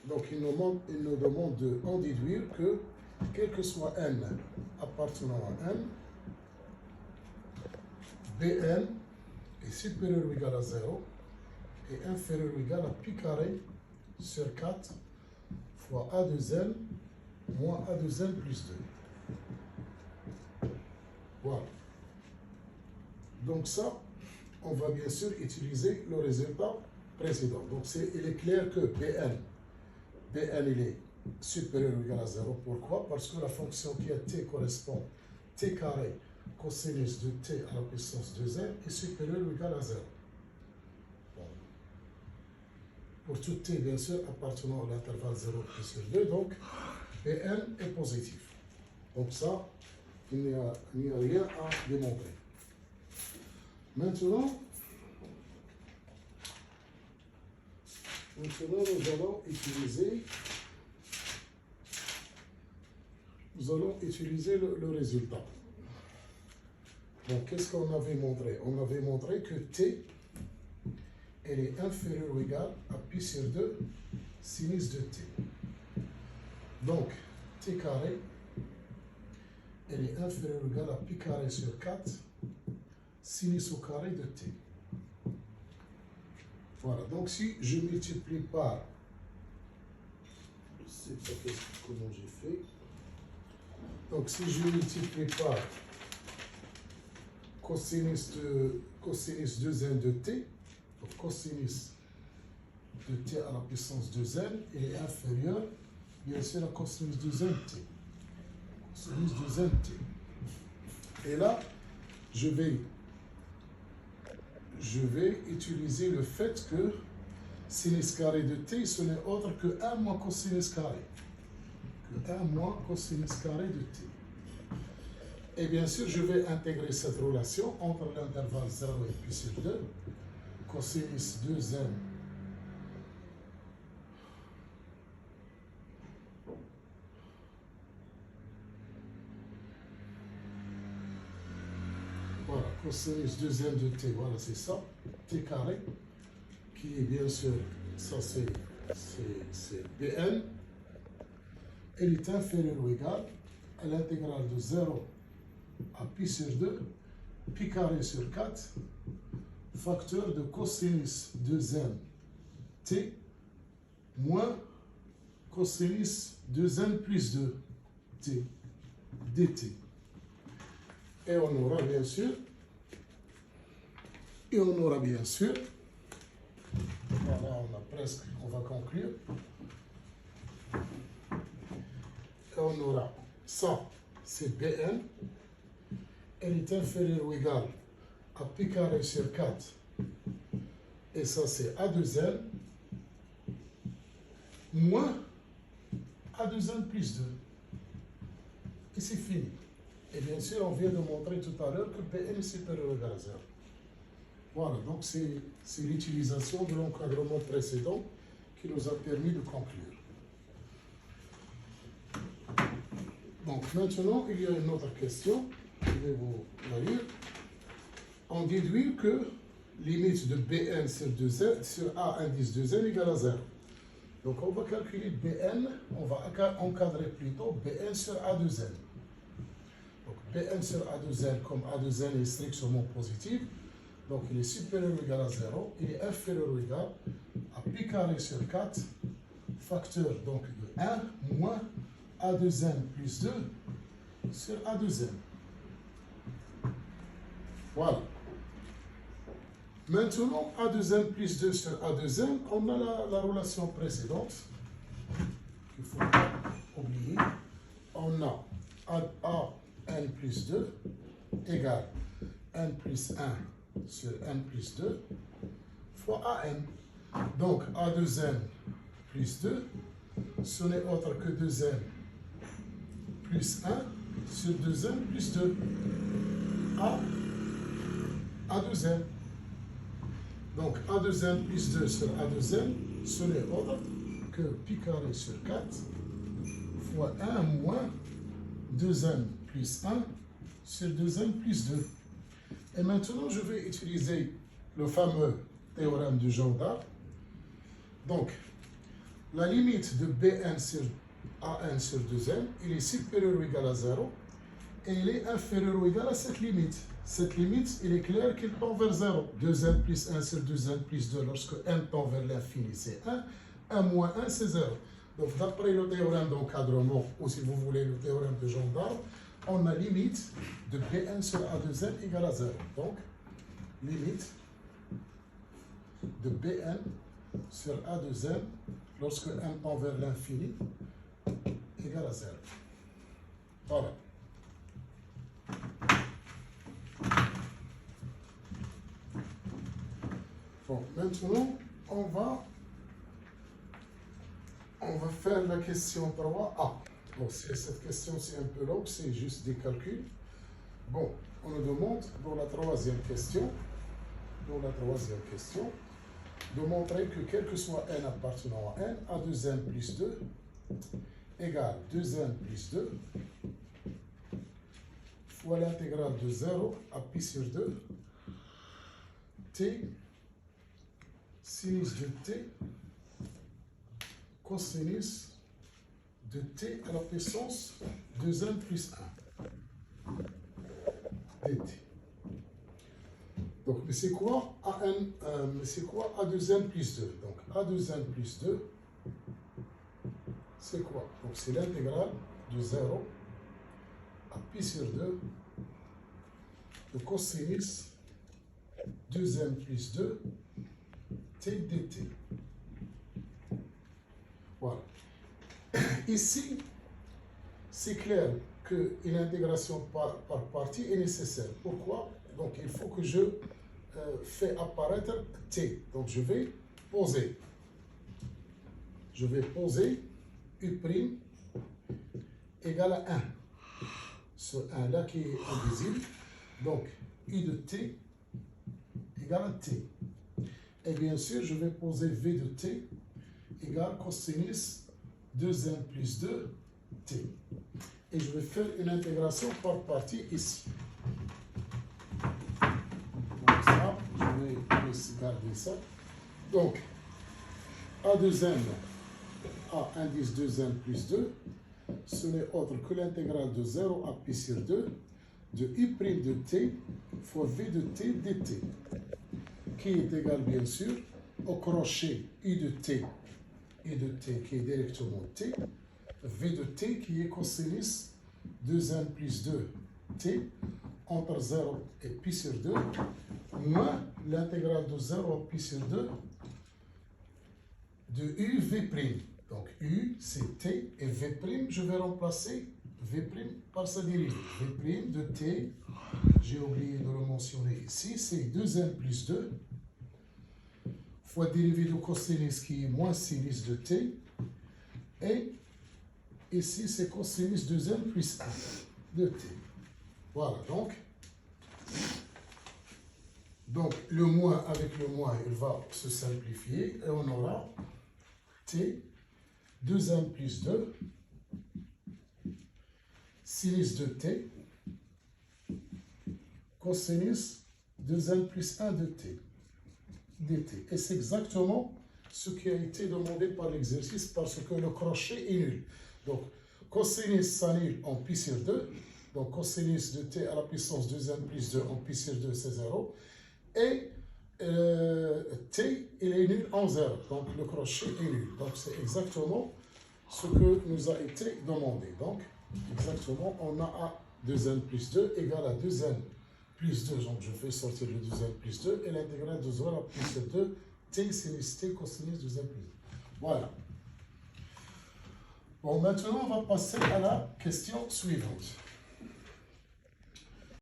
Donc, il nous demande d'en déduire que, quel que soit n appartenant à n, Bn est supérieur ou égal à 0 et inférieur ou égal à pi carré sur 4 fois a de n moins a de n plus 2. Voilà. Donc ça, on va bien sûr utiliser le résultat précédent. Donc il est clair que Bn il est supérieur ou égal à 0. Pourquoi? Parce que la fonction qui est t correspond t carré cosinus de t à la puissance 2n est supérieur ou égal à 0. Bon. Pour tout t, bien sûr, appartenant à l'intervalle 0 pi sur 2, donc Bn est positif. Donc ça, il n'y a rien à démontrer. Maintenant, nous allons utiliser le résultat. Donc, qu'est-ce qu'on avait montré? On avait montré que t, elle est inférieure ou égale à pi sur 2 sinus de t. Donc, t carré, elle est inférieure ou égale à pi carré sur 4 sinus au carré de t. Voilà, donc si je multiplie par, je ne sais pas comment j'ai fait, donc si je multiplie par cosinus 2n de t, donc cosinus de t à la puissance 2n, il est inférieur, bien sûr, à cosinus 2n t. Cosinus 2n t. Et là, je vais utiliser le fait que sinus carré de t, ce n'est autre que 1 moins cosinus carré. Que 1 moins cosinus carré de t. Et bien sûr, je vais intégrer cette relation entre l'intervalle 0 et pi sur 2, cosinus 2n voilà, cosinus 2n de t, voilà, c'est ça, t carré, qui est bien sûr, ça c'est Bn, elle est inférieure ou égale à l'intégrale de 0 à pi sur 2, pi carré sur 4, facteur de cosinus 2n t moins cosinus 2n plus 2 t dt. Et on aura bien sûr, voilà, on va conclure. Et on aura ça, c'est Bn, elle est inférieure ou égale à pi carré sur 4, et ça c'est A2n, moins A2n plus 2. Et c'est fini. Et bien sûr, on vient de montrer tout à l'heure que Pn est supérieur ou égal à 0. Voilà, donc c'est l'utilisation de l'encadrement précédent qui nous a permis de conclure. Donc maintenant, il y a une autre question, je vais vous la lire. On déduit que limite de Bn sur A indice 2n égale à 0. Donc on va calculer Bn, on va encadrer plutôt Bn sur A2n. Donc Bn sur A2n, comme A2n est strictement positif, donc il est supérieur ou égal à 0, il est inférieur ou égal à pi carré sur 4, facteur donc de 1 moins A2n plus 2 sur A2n. Voilà. Maintenant, A2n plus 2 sur A2n, on a la relation précédente qu'il ne faut pas oublier. On a AN plus 2 égale n plus 1 sur n plus 2 fois AN. Donc, A2n plus 2, ce n'est autre que 2n plus 1 sur 2n plus 2. A2n. Donc, A2n plus 2 sur A2n, ce n'est autre que pi carré sur 4 fois 1 moins 2n plus 1 sur 2n plus 2. Et maintenant, je vais utiliser le fameux théorème de Jordan. Donc, la limite de Bn sur An sur 2n, il est supérieur ou égal à 0 et il est inférieur ou égal à cette limite. Cette limite, il est clair qu'il tend vers 0. 2n plus 1 sur 2n plus 2, lorsque n tend vers l'infini, c'est 1. 1 moins 1, c'est 0. Donc, d'après le théorème d'encadrement, ou si vous voulez le théorème de gendarme, on a limite de Bn sur A2n égale à 0. Donc, limite de Bn sur A2n lorsque n tend vers l'infini égale à 0. Voilà. Bon, maintenant, on va faire la question 3a. Bon, cette question, c'est un peu longue, c'est juste des calculs. Bon, on nous demande, dans la troisième question, de montrer que quel que soit n appartenant à n, A2n plus 2 égale 2n plus 2 fois l'intégrale de 0 à pi sur 2 t sinus de t cosinus de t à la puissance 2n plus 1 dt. Donc, mais c'est quoi A2n plus 2? Donc, A2n plus 2, c'est quoi? Donc, c'est l'intégrale de 0 à pi sur 2 de cosinus 2n plus 2 t dt. Voilà. Ici, c'est clair que l'intégration par partie est nécessaire. Pourquoi? Donc, il faut que je fais apparaître t. Donc, je vais poser. U' égale à 1. Ce 1 là qui est invisible. Donc, U de t égale à t. Et bien sûr, je vais poser V de t égale cosinus 2n plus 2 t. Et je vais faire une intégration par partie ici. Donc ça, je vais garder ça. Donc, A2n, A indice 2n plus 2, ce n'est autre que l'intégrale de 0 à pi sur 2 de U' de t fois V de t dt, qui est égal bien sûr au crochet U de t qui est directement t, V de t qui est cosinus 2n plus 2 t entre 0 et pi sur 2, moins l'intégrale de 0 à pi sur 2 de u v'. Donc u c'est t et v', je vais remplacer v' par sa dérivée. V' de t, j'ai oublié de le mentionner ici, c'est 2n plus 2 fois dérivée de cosinus qui est moins sinus de t, et ici c'est cosinus 2n plus 1 de t. Voilà, donc le moins avec le moins, il va se simplifier et on aura t 2n plus 2 sinus de t cosinus 2n plus 1 de t dt. Et c'est exactement ce qui a été demandé par l'exercice parce que le crochet est nul. Donc cosinus s'annule en pi sur 2. Donc cosinus de t à la puissance 2n plus 2 en pi sur 2, c'est 0. Et t, il est nul en 0. Donc le crochet est nul. Donc c'est exactement ce que nous a été demandé. Donc exactement, on a A 2n plus 2 égale à 2n plus 2. Donc je fais sortir le 2n plus 2 et l'intégrale de 0 à pi sur 2 t sinus t cosinus 2n plus 2. Voilà. Bon, maintenant on va passer à la question suivante.